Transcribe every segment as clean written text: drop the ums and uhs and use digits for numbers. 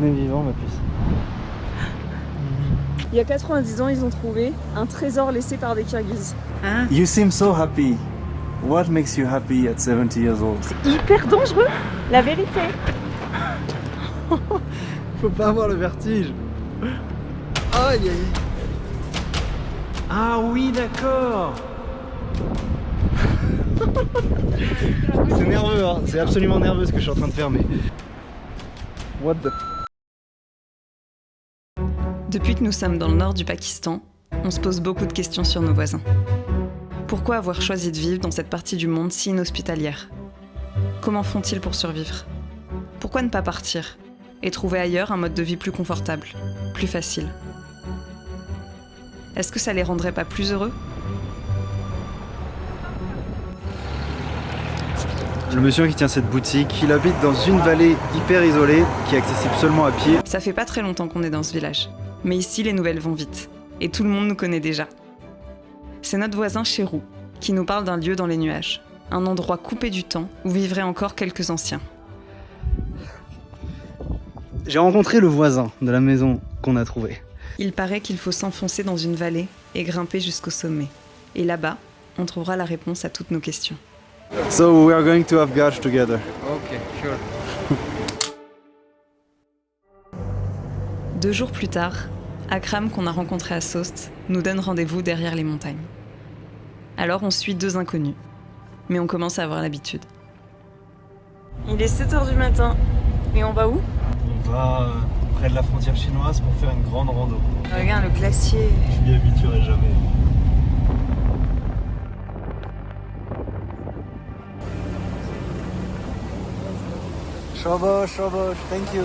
est vivant, ma puce. Il y a 90 ans, ils ont trouvé un trésor laissé par des Kirghizes. Hein? You seem so happy. What makes you happy at 70 years old? C'est hyper dangereux, la vérité. Faut pas avoir le vertige. Aïe aïe. Ah oui, d'accord. C'est nerveux, hein. C'est absolument nerveux ce que je suis en train de faire, mais... What the... Depuis que nous sommes dans le nord du Pakistan, on se pose beaucoup de questions sur nos voisins. Pourquoi avoir choisi de vivre dans cette partie du monde si inhospitalière? Comment font-ils pour survivre? Pourquoi ne pas partir et trouver ailleurs un mode de vie plus confortable, plus facile? Est-ce que ça les rendrait pas plus heureux? Le monsieur qui tient cette boutique, il habite dans une vallée hyper isolée qui est accessible seulement à pied. Ça fait pas très longtemps qu'on est dans ce village. Mais ici, les nouvelles vont vite. Et tout le monde nous connaît déjà. C'est notre voisin Cherou qui nous parle d'un lieu dans les nuages. Un endroit coupé du temps où vivraient encore quelques anciens. J'ai rencontré le voisin de la maison qu'on a trouvée. Il paraît qu'il faut s'enfoncer dans une vallée et grimper jusqu'au sommet. Et là-bas, on trouvera la réponse à toutes nos questions. So we are going to Afghash together. Okay, sure. 2 jours plus tard, Akram, qu'on a rencontré à Sost, nous donne rendez-vous derrière les montagnes. Alors on suit 2 inconnus, mais on commence à avoir l'habitude. Il est 7h du matin. Et on va où? On va près de la frontière chinoise pour faire une grande rando. Regarde le glacier. Je m'y habituerai jamais. Shabash, shabash, thank you.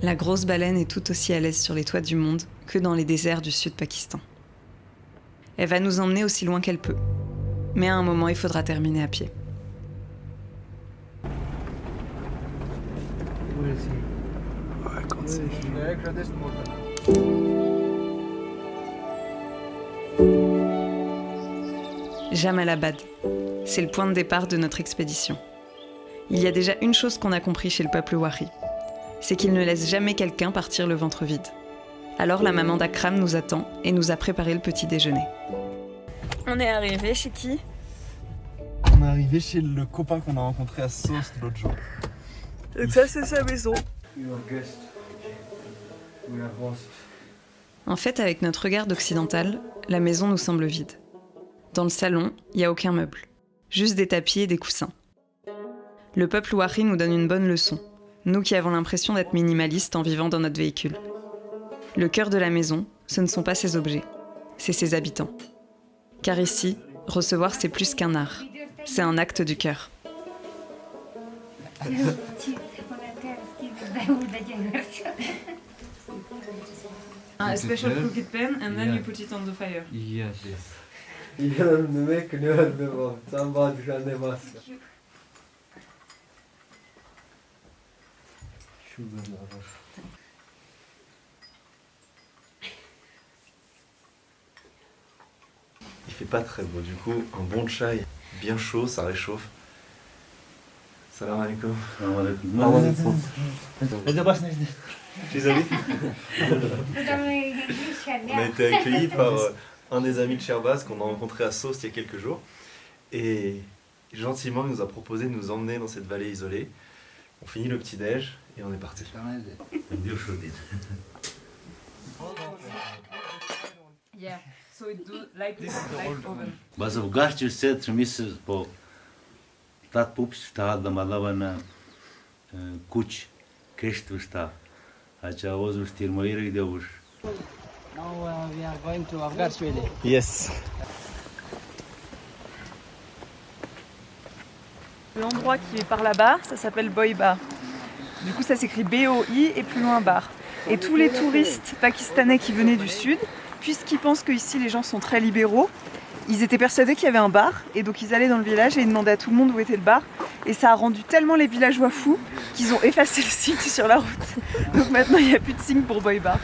La grosse baleine est tout aussi à l'aise sur les toits du monde que dans les déserts du sud Pakistan. Elle va nous emmener aussi loin qu'elle peut. Mais à un moment, il faudra terminer à pied. Jamalabad, c'est le point de départ de notre expédition. Il y a déjà une chose qu'on a compris chez le peuple Wari, c'est qu'il ne laisse jamais quelqu'un partir le ventre vide. Alors la maman d'Akram nous attend et nous a préparé le petit déjeuner. On est arrivé chez qui? On est arrivé chez le copain qu'on a rencontré à Sost l'autre jour. Donc ça c'est sa maison. En fait, avec notre regard d'occidental, la maison nous semble vide. Dans le salon, il n'y a aucun meuble, juste des tapis et des coussins. Le peuple Wari nous donne une bonne leçon, nous qui avons l'impression d'être minimalistes en vivant dans notre véhicule. Le cœur de la maison, ce ne sont pas ses objets, c'est ses habitants. Car ici, recevoir c'est plus qu'un art, c'est un acte du cœur. A special crooked pen and then you put it on the fire. Yes. Il fait pas très beau, du coup, un bon chai bien chaud, ça réchauffe. Salam alaikum. Désolé. On a été accueillis par un des amis de Sherbaz qu'on a rencontré à Sost il y a quelques jours. Et gentiment, il nous a proposé de nous emmener dans cette vallée isolée. On finit le petit-déj et on est parti. Yeah, so it do like this, like oven. Mas o gasto se trimis po tat pups sta da malavana kuch kestu sta acha ozu stirmoire de us. Now we are going to Afghash Valley. Yes. L'endroit qui est par là-bas, ça s'appelle Boibar. Du coup ça s'écrit B-O-I et plus loin bar. Et tous les touristes pakistanais qui venaient du sud, puisqu'ils pensent qu'ici les gens sont très libéraux, ils étaient persuadés qu'il y avait un bar, et donc ils allaient dans le village et ils demandaient à tout le monde où était le bar. Et ça a rendu tellement les villageois fous qu'ils ont effacé le signe sur la route. Donc maintenant il n'y a plus de signe pour Boibar.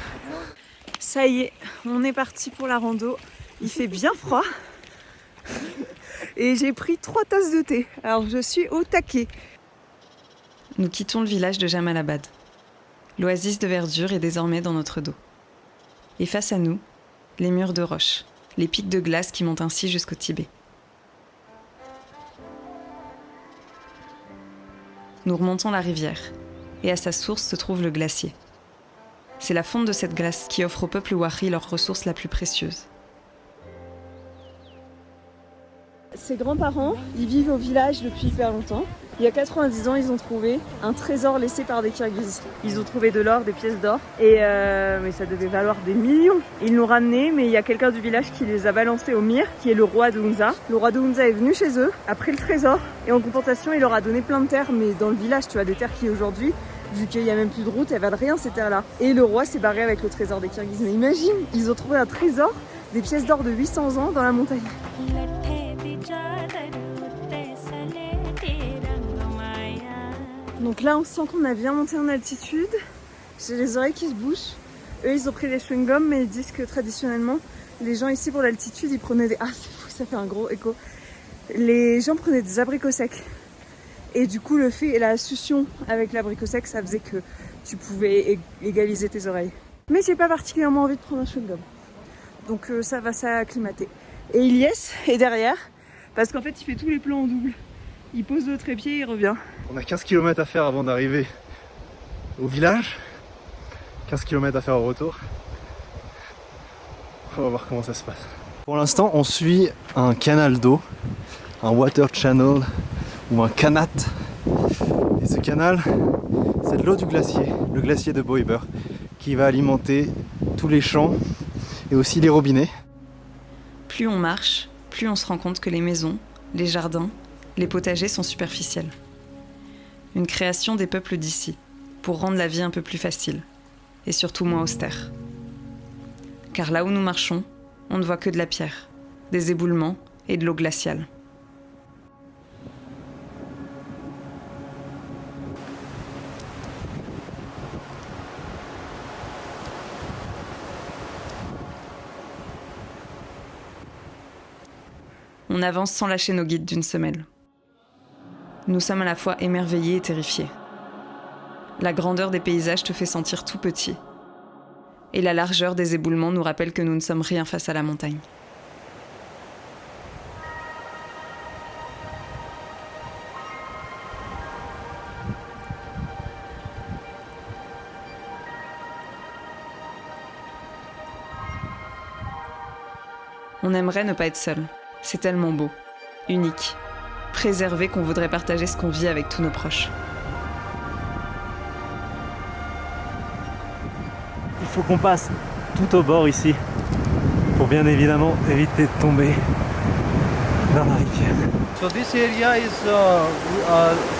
Ça y est, on est parti pour la rando. Il fait bien froid. Et j'ai pris 3 tasses de thé. Alors je suis au taquet. Nous quittons le village de Jamalabad. L'oasis de verdure est désormais dans notre dos. Et face à nous, les murs de roche, les pics de glace qui montent ainsi jusqu'au Tibet. Nous remontons la rivière, et à sa source se trouve le glacier. C'est la fonte de cette glace qui offre au peuple Wari leur ressource la plus précieuse. Ses grands-parents, ils vivent au village depuis hyper longtemps. Il y a 90 ans, ils ont trouvé un trésor laissé par des Kirghizes. Ils ont trouvé de l'or, des pièces d'or, et mais ça devait valoir des millions. Ils l'ont ramené, mais il y a quelqu'un du village qui les a balancés au Mir, qui est le roi de Hunza. Le roi de Hunza est venu chez eux, a pris le trésor, et en compensation, il leur a donné plein de terres, mais dans le village, tu vois, des terres qui aujourd'hui, vu qu'il n'y a même plus de route, elles valent rien ces terres-là. Et le roi s'est barré avec le trésor des Kirghizes. Mais imagine, ils ont trouvé un trésor, des pièces d'or de 800 ans dans la montagne. Donc là, on sent qu'on a bien monté en altitude. J'ai les oreilles qui se bouchent. Eux, ils ont pris des chewing-gums, mais ils disent que traditionnellement, les gens ici pour l'altitude, ils prenaient des... Ah, c'est fou, ça fait un gros écho. Les gens prenaient des abricots secs. Et du coup, le fait et la succion avec l'abricot sec, ça faisait que tu pouvais égaliser tes oreilles. Mais j'ai pas particulièrement envie de prendre un chewing-gum. Donc ça va s'acclimater. Et Ilyes est derrière, parce qu'en fait, il fait tous les plans en double. Il pose le trépied et il revient. On a 15 km à faire avant d'arriver au village. 15 km à faire au retour. On va voir comment ça se passe. Pour l'instant, on suit un canal d'eau, un water channel ou un kanat. Et ce canal, c'est de l'eau du glacier, le glacier de Boiber, qui va alimenter tous les champs et aussi les robinets. Plus on marche, plus on se rend compte que les maisons, les jardins, les potagers sont superficiels. Une création des peuples d'ici, pour rendre la vie un peu plus facile, et surtout moins austère. Car là où nous marchons, on ne voit que de la pierre, des éboulements et de l'eau glaciale. On avance sans lâcher nos guides d'une semelle. Nous sommes à la fois émerveillés et terrifiés. La grandeur des paysages te fait sentir tout petit. Et la largeur des éboulements nous rappelle que nous ne sommes rien face à la montagne. On aimerait ne pas être seul. C'est tellement beau, unique, préservé qu'on voudrait partager ce qu'on vit avec tous nos proches. Il faut qu'on passe tout au bord ici pour bien évidemment éviter de tomber dans la rivière. So this area is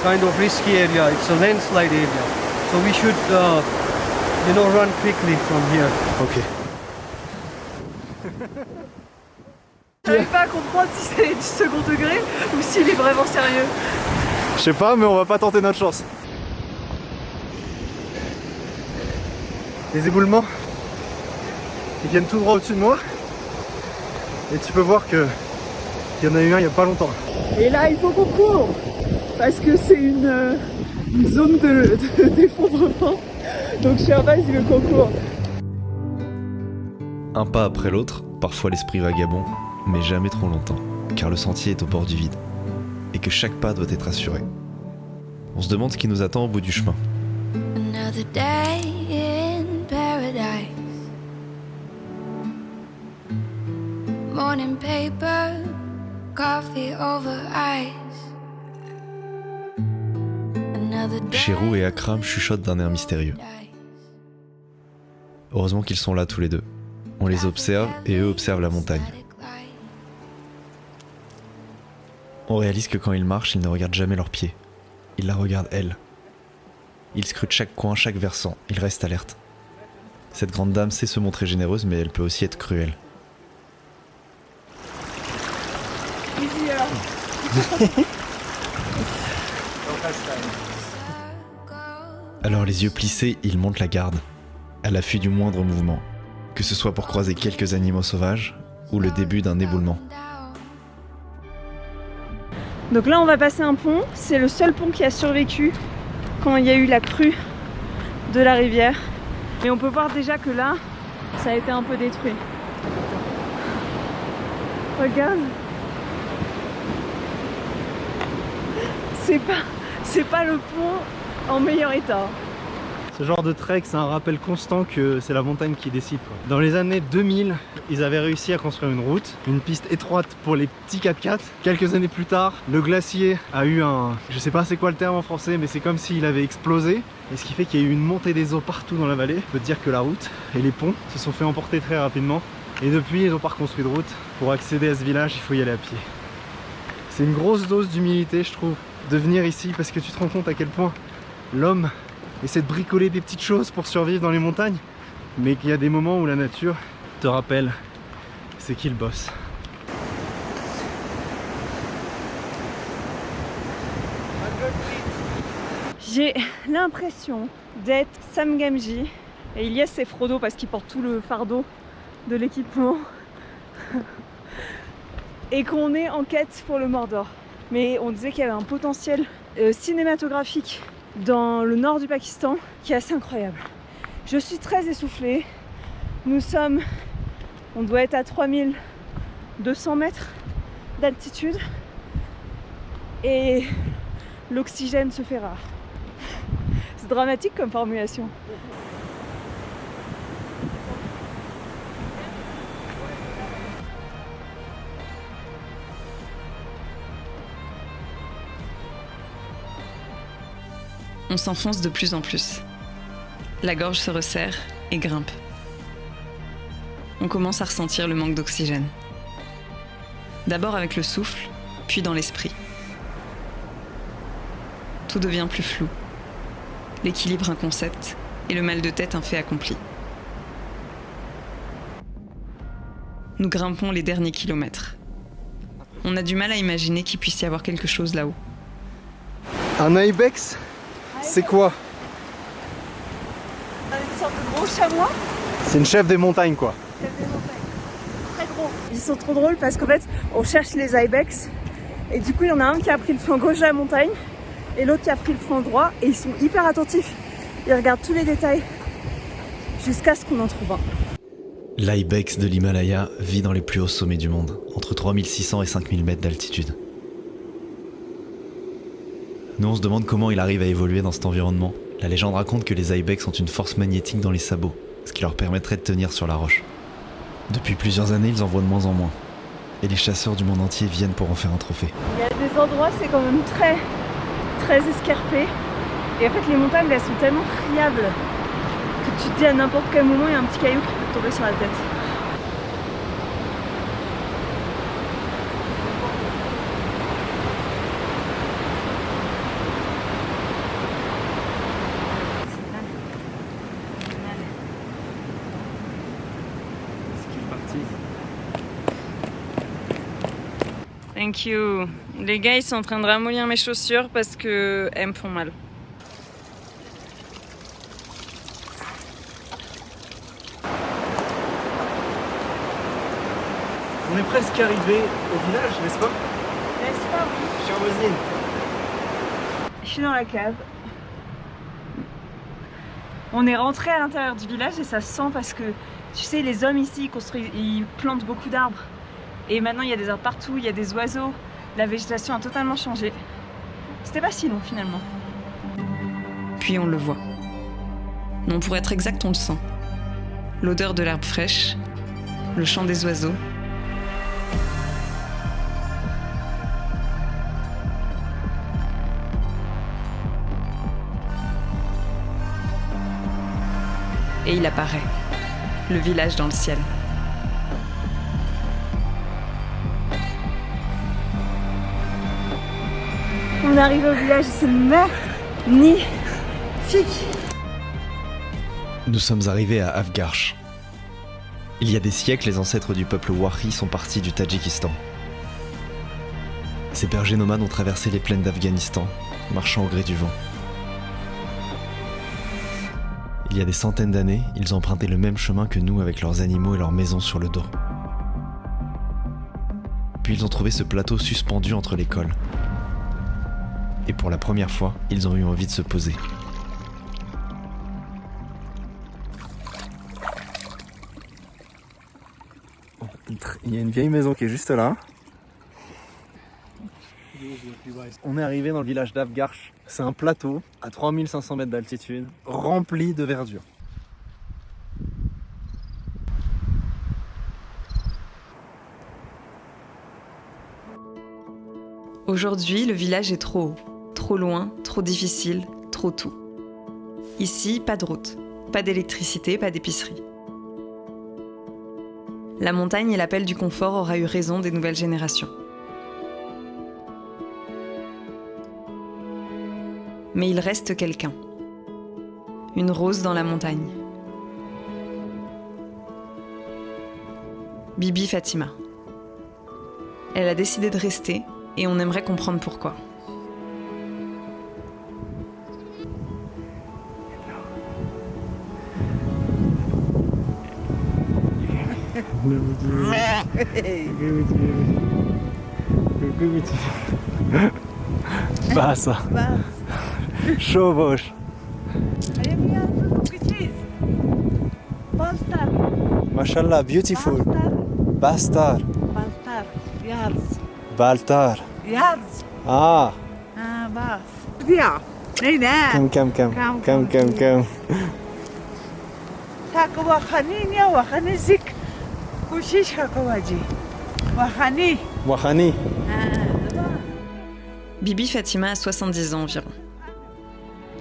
kind of risky area. It's a landslide area. So we should, run quickly from here. Ok. J'arrive pas à comprendre si c'est du second degré ou s'il est vraiment sérieux. Je sais pas, mais on va pas tenter notre chance. Les éboulements, ils viennent tout droit au-dessus de moi. Et tu peux voir qu'il y en a eu un il y a pas longtemps. Et là, il faut qu'on court parce que c'est une zone d'effondrement. Donc Sherbaz, il veut qu'on court. Un pas après l'autre, parfois l'esprit vagabond, mais jamais trop longtemps, car le sentier est au bord du vide, et que chaque pas doit être assuré. On se demande ce qui nous attend au bout du chemin. Another day in paradise. Morning paper, coffee over ice. Another day. Chérou et Akram chuchotent d'un air mystérieux. Heureusement qu'ils sont là tous les deux. On les observe et eux observent la montagne. On réalise que quand ils marchent, ils ne regardent jamais leurs pieds. Ils la regardent elle. Ils scrutent chaque coin, chaque versant. Ils restent alertes. Cette grande dame sait se montrer généreuse, mais elle peut aussi être cruelle. Alors les yeux plissés, ils montent la garde, à l'affût du moindre mouvement, que ce soit pour croiser quelques animaux sauvages ou le début d'un éboulement. Donc là, on va passer un pont. C'est le seul pont qui a survécu quand il y a eu la crue de la rivière. Mais on peut voir déjà que là, ça a été un peu détruit. Regarde. C'est pas le pont en meilleur état. Ce genre de trek, c'est un rappel constant que c'est la montagne qui décide, quoi. Dans les années 2000, ils avaient réussi à construire une route, une piste étroite pour les petits 4x4. Quelques années plus tard, le glacier a eu je sais pas c'est quoi le terme en français, mais c'est comme s'il avait explosé. Et ce qui fait qu'il y a eu une montée des eaux partout dans la vallée. Je peux te dire que la route et les ponts se sont fait emporter très rapidement. Et depuis, ils n'ont pas reconstruit de route. Pour accéder à ce village, il faut y aller à pied. C'est une grosse dose d'humilité, je trouve, de venir ici, parce que tu te rends compte à quel point l'homme essaie de bricoler des petites choses pour survivre dans les montagnes, mais qu'il y a des moments où la nature te rappelle c'est qui le boss. J'ai l'impression d'être Sam Gamgee et Ilyes c'est Frodo parce qu'il porte tout le fardeau de l'équipement et qu'on est en quête pour le Mordor. Mais on disait qu'il y avait un potentiel cinématographique dans le nord du Pakistan qui est assez incroyable. Je suis très essoufflée. On doit être à 3200 mètres d'altitude et l'oxygène se fait rare. C'est dramatique comme formulation. On s'enfonce de plus en plus. La gorge se resserre et grimpe. On commence à ressentir le manque d'oxygène. D'abord avec le souffle, puis dans l'esprit. Tout devient plus flou. L'équilibre un concept et le mal de tête un fait accompli. Nous grimpons les derniers kilomètres. On a du mal à imaginer qu'il puisse y avoir quelque chose là-haut. Un ibex, c'est quoi? Une sorte de gros chamois. C'est une chef des montagnes, quoi. Chef des montagnes. Très gros. Ils sont trop drôles parce qu'en fait, on cherche les ibex. Et du coup, il y en a un qui a pris le flanc gauche de la montagne et l'autre qui a pris le flanc droit. Et ils sont hyper attentifs. Ils regardent tous les détails jusqu'à ce qu'on en trouve un. L'ibex de l'Himalaya vit dans les plus hauts sommets du monde, entre 3600 et 5000 mètres d'altitude. Nous on se demande comment il arrive à évoluer dans cet environnement. La légende raconte que les ibex ont une force magnétique dans les sabots, ce qui leur permettrait de tenir sur la roche. Depuis plusieurs années, ils en voient de moins en moins. Et les chasseurs du monde entier viennent pour en faire un trophée. Il y a des endroits, c'est quand même très, très escarpé. Et en fait, les montagnes, elles sont tellement friables que tu te dis à n'importe quel moment, il y a un petit caillou qui peut te tomber sur la tête. Thank you. Les gars, ils sont en train de ramollir mes chaussures parce que elles me font mal. On est presque arrivé au village, n'est-ce pas? N'est-ce pas? Chère voisine. Je suis dans la cave. On est rentré à l'intérieur du village et ça se sent parce que, tu sais, les hommes ici, ils plantent beaucoup d'arbres. Et maintenant, il y a des arbres partout, il y a des oiseaux. La végétation a totalement changé. C'était pas si long finalement. Puis on le voit. Non, pour être exact, on le sent. L'odeur de l'herbe fraîche, le chant des oiseaux. Et il apparaît, le village dans le ciel. On est arrivé au village et c'est magnifique. Nous sommes arrivés à Afgarsh. Il y a des siècles, les ancêtres du peuple Wari sont partis du Tadjikistan. Ces bergers nomades ont traversé les plaines d'Afghanistan, marchant au gré du vent. Il y a des centaines d'années, ils empruntaient le même chemin que nous avec leurs animaux et leurs maisons sur le dos. Puis ils ont trouvé ce plateau suspendu entre les cols. et pour la première fois, ils ont eu envie de se poser. Il y a une vieille maison qui est juste là. On est arrivé dans le village d'Afgarsh. C'est un plateau à 3500 mètres d'altitude, rempli de verdure. Aujourd'hui, le village est trop haut, trop loin, trop difficile, trop tout. Ici, pas de route, pas d'électricité, pas d'épicerie. La montagne et l'appel du confort aura eu raison des nouvelles générations. Mais il reste quelqu'un. Une rose dans la montagne. Bibi Fatima. Elle a décidé de rester et on aimerait comprendre pourquoi. Basa. Shovosh. Mashallah, beautiful. Bastar. Baltar. Ah. Come. Wahani. Bibi Fatima a 70 ans environ.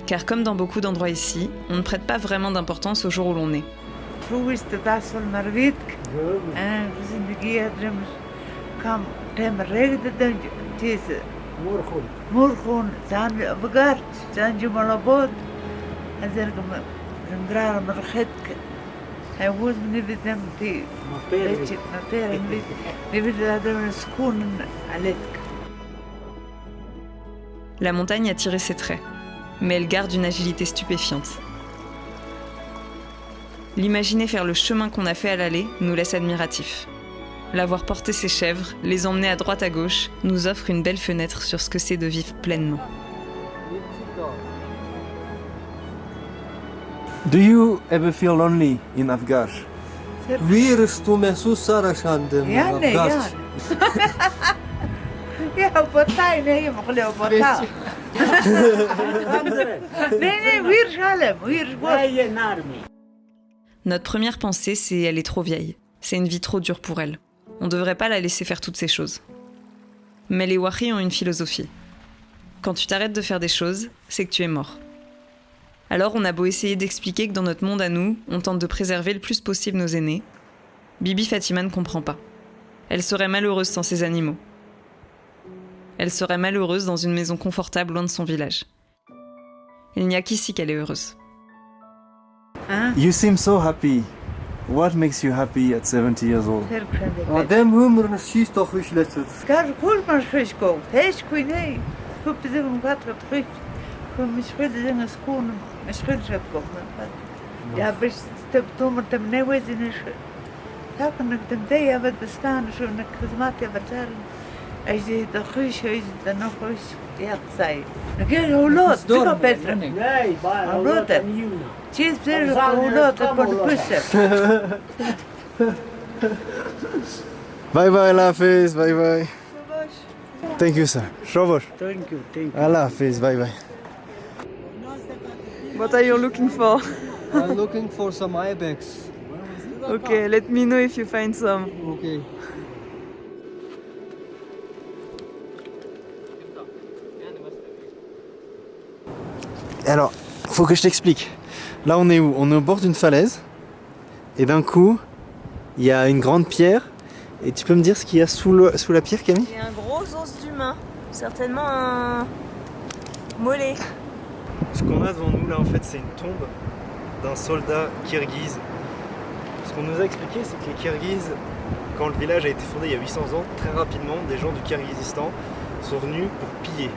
Car comme dans beaucoup d'endroits ici, on ne prête pas vraiment d'importance au jour où l'on est. La montagne a tiré ses traits, mais elle garde une agilité stupéfiante. L'imaginer faire le chemin qu'on a fait à l'aller nous laisse admiratifs. La voir porter ses chèvres, les emmener à droite à gauche, nous offre une belle fenêtre sur ce que c'est de vivre pleinement. Do you ever feel lonely in Afgarsh? Notre première pensée, c'est elle est trop vieille. C'est une vie trop dure pour elle. On ne devrait pas la laisser faire toutes ces choses. Mais les Wahris ont une philosophie. Quand tu t'arrêtes de faire des choses, c'est que tu es mort. Alors on a beau essayer d'expliquer que dans notre monde à nous, on tente de préserver le plus possible nos aînés. Bibi Fatima ne comprend pas. Elle serait malheureuse sans ses animaux. Elle serait malheureuse dans une maison confortable loin de son village. Il n'y a qu'ici qu'elle est heureuse. You seem so happy. What makes you happy at 70 years old? Bye bye, Allah Hafiz, bye bye. Thank you, sir. Shobosh. Thank you. Allah Hafiz, bye bye. What are you looking for? I'm looking for some ibex. Okay, let me know if you find some. Okay. Alors, faut que je t'explique. Là, on est où? On est au bord d'une falaise. Et d'un coup, il y a une grande pierre. Et tu peux me dire ce qu'il y a sous la pierre, Camille? Il y a un gros os d'humain. Certainement un mollet. Ce qu'on a devant nous là, en fait, c'est une tombe d'un soldat kirghize. Ce qu'on nous a expliqué, c'est que les Kirghizes, quand le village a été fondé il y a 800 ans, très rapidement, des gens du Kirghizistan sont venus pour piller.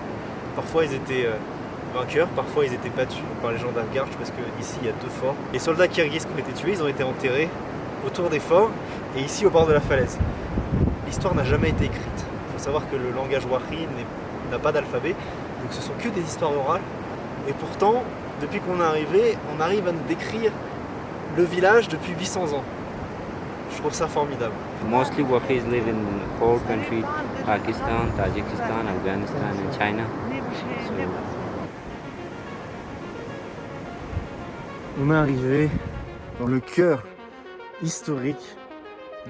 Parfois, ils étaient vainqueurs, parfois ils étaient battus par les gens d'Afgarsh parce qu'ici il y a 2 forts. Les soldats kirghizes qui ont été tués, ils ont été enterrés autour des forts et ici au bord de la falaise. L'histoire n'a jamais été écrite. Il faut savoir que le langage Wahri n'a pas d'alphabet, Donc ce sont que des histoires orales. Et pourtant, depuis qu'on est arrivé, on arrive à nous décrire le village depuis 800 ans. Je trouve ça formidable. Mostly Wakis live in 4 countries, Pakistan, Tajikistan, Afghanistan and China. On est arrivé dans le cœur historique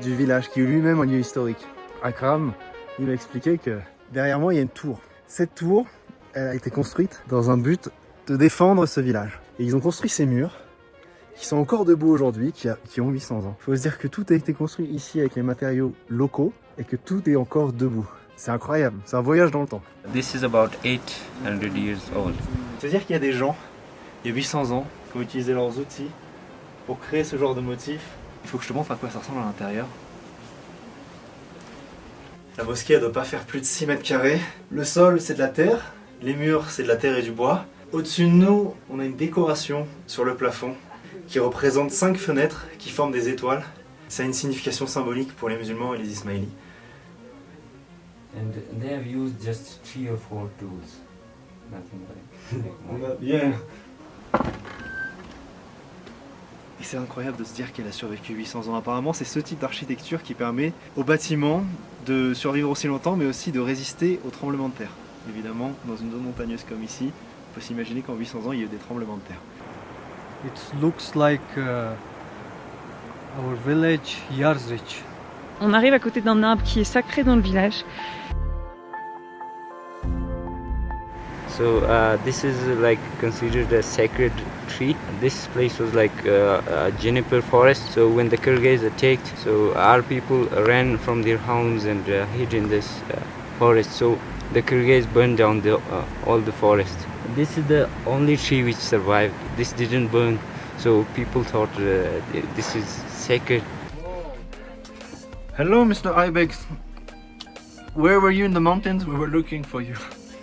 du village, qui est lui-même un lieu historique. Akram, il m'a expliqué que derrière moi, il y a une tour. Cette tour, elle a été construite dans un but de défendre ce village. Et ils ont construit ces murs, qui sont encore debout aujourd'hui, qui ont 800 ans. Il faut se dire que tout a été construit ici avec les matériaux locaux et que tout est encore debout. C'est incroyable, c'est un voyage dans le temps. This is about 800 years old. C'est-à-dire qu'il y a des gens, il y a 800 ans, qui ont utilisé leurs outils pour créer ce genre de motif. Il faut que je te montre à quoi ça ressemble à l'intérieur. La mosquée, elle doit pas faire plus de 6 mètres carrés. Le sol, c'est de la terre. Les murs, c'est de la terre et du bois. Au-dessus de nous, on a une décoration sur le plafond qui représente 5 fenêtres qui forment des étoiles. Ça a une signification symbolique pour les musulmans et les ismaélites. And they have used just 3 or 4 tools. Nothing like Bien. Et c'est incroyable de se dire qu'elle a survécu 800 ans. Apparemment, c'est ce type d'architecture qui permet aux bâtiments de survivre aussi longtemps, mais aussi de résister aux tremblements de terre. Évidemment, dans une zone montagneuse comme ici, on peut s'imaginer qu'en 800 ans, il y a eu des tremblements de terre. It looks like our village, Yarzich. On arrive à côté d'un arbre qui est sacré dans le village. So this is like considered a sacred tree. This place was like a juniper forest. So when the Kyrgyz attacked, so our people ran from their homes and hid in this forest. So the Kyrgyz burned down all the forest. This is the only tree which survived. This didn't burn. So people thought this is sacred. Hello, Mr. Ibex. Where were you in the mountains? We were looking for you.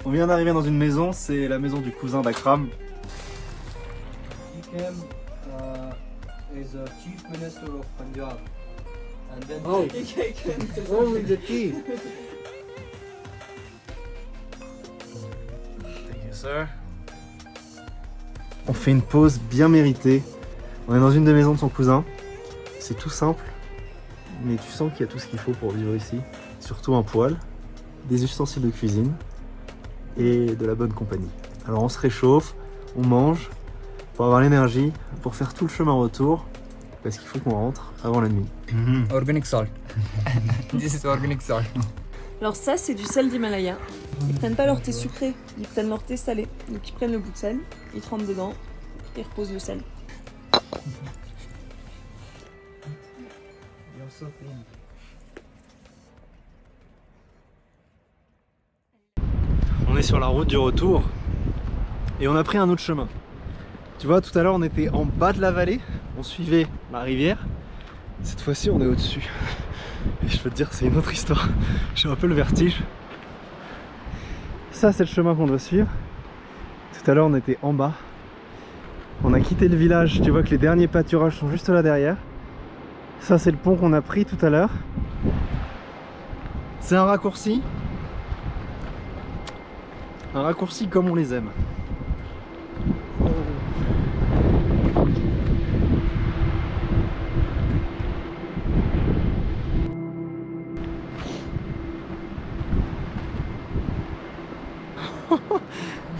On vient d'arriver dans une maison, c'est la maison du cousin d'Akram. He came as a chief minister of Punjab. And then with the tea. Thank you, sir. On fait une pause bien méritée. On est dans une des maisons de son cousin. C'est tout simple, mais tu sens qu'il y a tout ce qu'il faut pour vivre ici. Surtout un poêle, des ustensiles de cuisine et de la bonne compagnie. Alors on se réchauffe, on mange pour avoir l'énergie pour faire tout le chemin retour parce qu'il faut qu'on rentre avant la nuit. Organic salt. This is organic salt. Alors ça, c'est du sel d'Himalaya. Ils prennent pas leur thé sucré, ils prennent leur thé salé. Donc ils prennent le bout de sel, ils trempent dedans, ils reposent le sel. On est sur la route du retour et on a pris un autre chemin. Tu vois, tout à l'heure on était en bas de la vallée, on suivait la rivière. Cette fois-ci on est au-dessus. Et je peux te dire, c'est une autre histoire. J'ai un peu le vertige. Ça c'est le chemin qu'on doit suivre. Tout à l'heure on était en bas. On a quitté le village, tu vois que les derniers pâturages sont juste là derrière. Ça c'est le pont qu'on a pris tout à l'heure. C'est un raccourci. Un raccourci comme on les aime.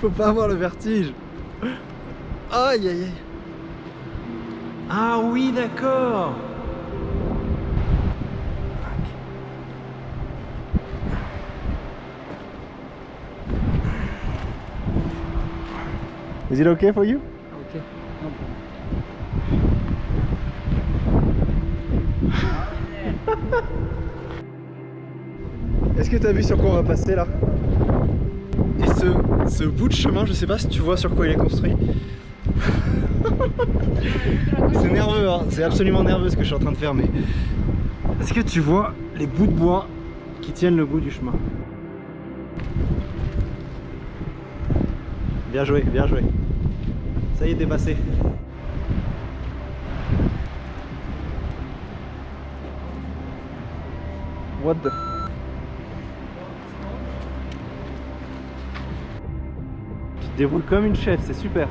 Faut pas avoir le vertige. Aïe aïe aïe. Ah oui, d'accord. Is it okay for you? Okay. Est-ce que tu as vu sur quoi on va passer là? Et ce bout de chemin, je sais pas si tu vois sur quoi il est construit. C'est nerveux, hein, c'est absolument nerveux ce que je suis en train de faire, mais est-ce que tu vois les bouts de bois qui tiennent le bout du chemin? Bien joué, bien joué. Ça y est, t'es passé. What the... te déroules comme une chef, c'est super.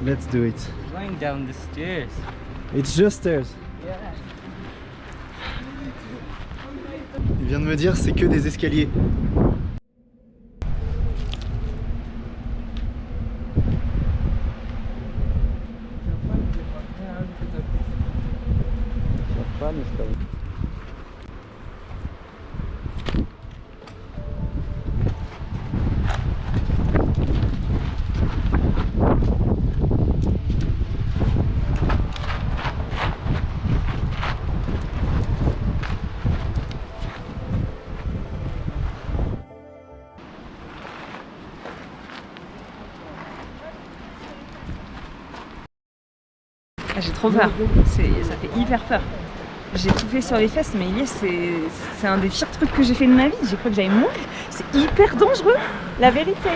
Let's do it. Going down the stairs. It's just stairs. Il vient de me dire c'est que des escaliers. J'ai trop peur, ça fait hyper peur. J'ai tout fait sur les fesses, mais Iliès, c'est un des pires trucs que j'ai fait de ma vie. J'ai cru que j'allais mourir. C'est hyper dangereux, la vérité.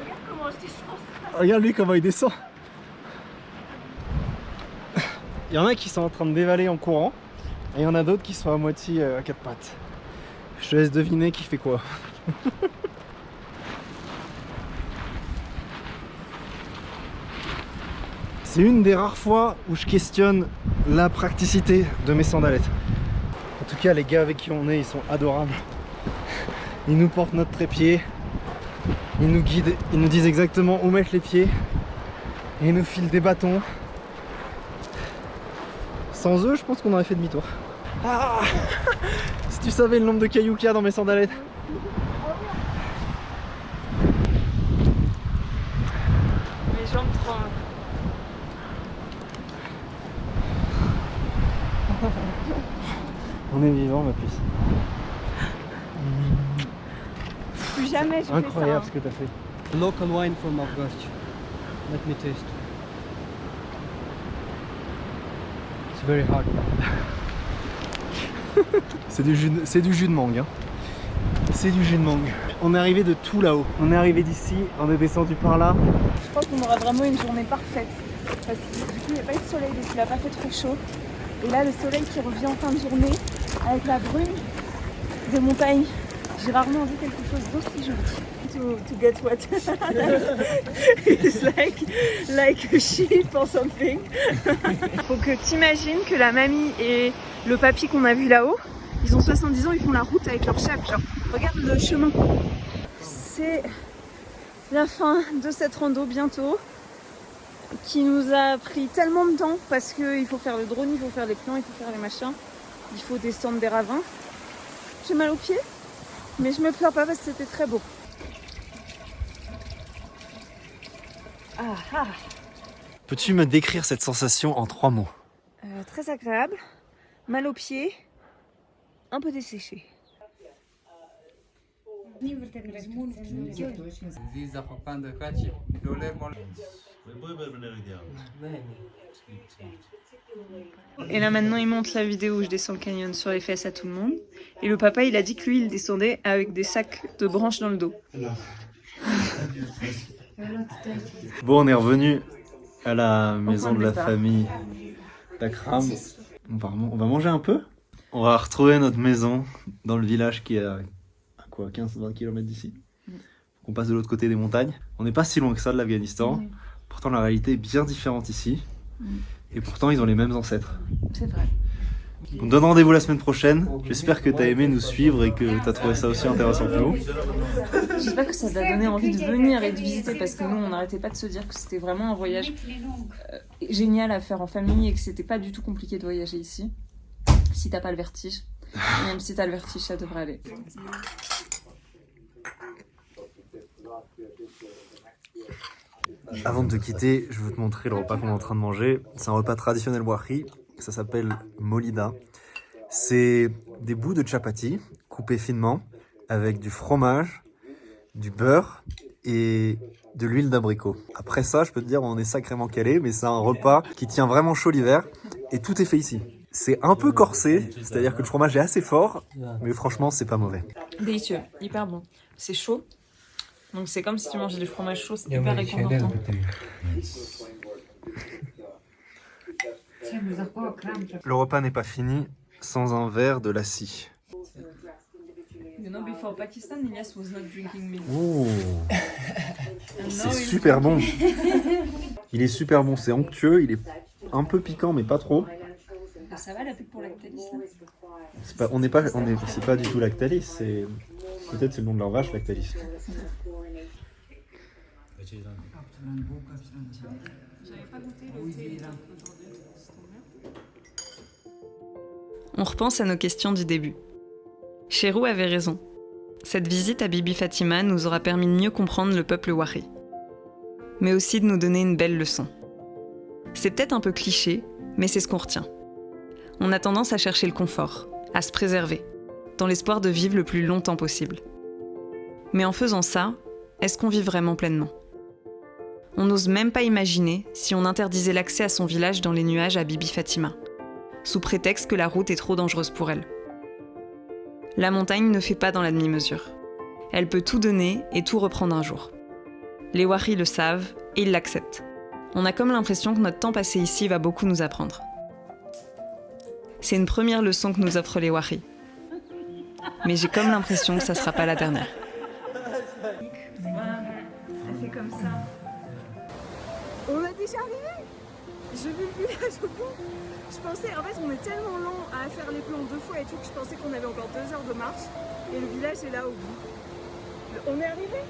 Regarde comment je descends. Regarde lui comment il descend. Il y en a qui sont en train de dévaler en courant, et il y en a d'autres qui sont à moitié à quatre pattes. Je te laisse deviner qui fait quoi. C'est une des rares fois où je questionne la praticité de mes sandalettes. En tout cas, les gars avec qui on est, ils sont adorables. Ils nous portent notre trépied, ils nous guident, ils nous disent exactement où mettre les pieds, et ils nous filent des bâtons. Sans eux, je pense qu'on aurait fait demi-tour. Ah, si tu savais le nombre de cailloux qu'il y a dans mes sandalettes. Mes jambes tremblent. On est vivant, ma puce. Plus jamais je fais ça. Incroyable ce que t'as fait. Local wine from Afghanistan. Let me taste. It's very hard. C'est du jus de mangue. Hein. C'est du jus de mangue. On est arrivé de tout là-haut. On est arrivé d'ici, on est descendu par là. Je crois qu'on aura vraiment une journée parfaite. Parce que du coup, il n'y a pas eu de soleil, donc il n'a pas fait trop chaud. Et là, le soleil qui revient en fin de journée, avec la brume des montagnes. J'ai rarement vu quelque chose d'aussi joli. To get what? It's like a sheep or something. Faut que t'imagines que la mamie et le papy qu'on a vu là-haut, ils ont 70 ans, ils font la route avec leur chef. Genre, regarde le chemin. C'est la fin de cette rando bientôt, qui nous a pris tellement de temps parce qu'il faut faire le drone, il faut faire les plans, il faut faire les machins, il faut descendre des ravins. J'ai mal aux pieds, mais je me plains pas parce que c'était très beau. Peux-tu me décrire cette sensation en 3 mots? Très agréable, mal aux pieds, un peu desséché. Et là maintenant il monte la vidéo où je descends le canyon sur les fesses à tout le monde. Et le papa il a dit que lui il descendait avec des sacs de branches dans le dos. Bon, on est revenu à la maison de la famille d'Akram. On va manger un peu. On va retrouver notre maison dans le village qui est à quoi, 15-20 km d'ici. On passe de l'autre côté des montagnes. On n'est pas si loin que ça de l'Afghanistan. Pourtant la réalité est bien différente ici. Et pourtant ils ont les mêmes ancêtres. C'est vrai. On donne rendez-vous la semaine prochaine. J'espère que tu as aimé nous suivre et que tu as trouvé ça aussi intéressant que nous. J'espère que ça t'a donné envie de venir et de visiter parce que nous on n'arrêtait pas de se dire que c'était vraiment un voyage génial à faire en famille et que c'était pas du tout compliqué de voyager ici. Si t'as pas le vertige. Et même si t'as le vertige, ça devrait aller. Avant de te quitter, je veux te montrer le repas qu'on est en train de manger. C'est un repas traditionnel wahri, ça s'appelle molida. C'est des bouts de chapati coupés finement avec du fromage, du beurre et de l'huile d'abricot. Après ça, je peux te dire, on est sacrément calé, mais c'est un repas qui tient vraiment chaud l'hiver et tout est fait ici. C'est un peu corsé, c'est-à-dire que le fromage est assez fort, mais franchement, c'est pas mauvais. Délicieux, hyper bon. C'est chaud. Donc c'est comme si tu mangeais du fromage chaud, c'est hyper réconfortant. Le repas n'est pas fini sans un verre de lassi. You know, before Pakistan, Ilyas was not drinking milk. Oh, And c'est now he's super bon. drinking. Il est super bon, c'est onctueux, il est un peu piquant mais pas trop. Ça va la pub pour Lactalis là? C'est pas, c'est pas du tout Lactalis, c'est peut-être c'est le nom de leur vache Lactalis. J'avais pas goûté le thé. On repense à nos questions du début. Chérou avait raison. Cette visite à Bibi Fatima nous aura permis de mieux comprendre le peuple Wari. Mais aussi de nous donner une belle leçon. C'est peut-être un peu cliché, mais c'est ce qu'on retient. On a tendance à chercher le confort, à se préserver, dans l'espoir de vivre le plus longtemps possible. Mais en faisant ça, est-ce qu'on vit vraiment pleinement ? On n'ose même pas imaginer si on interdisait l'accès à son village dans les nuages à Bibi Fatima, sous prétexte que la route est trop dangereuse pour elle. La montagne ne fait pas dans la demi-mesure. Elle peut tout donner et tout reprendre un jour. Les Wari le savent et ils l'acceptent. On a comme l'impression que notre temps passé ici va beaucoup nous apprendre. C'est une première leçon que nous offrent les Wari. Mais j'ai comme l'impression que ça sera pas la dernière. Elle fait comme ça. On est déjà arrivé. J'ai vu le village au bout. Je pensais, en fait, on est tellement lent à faire les plans 2 fois et tout que je pensais qu'on avait encore 2 heures de marche. Et le village est là au bout. On est arrivé.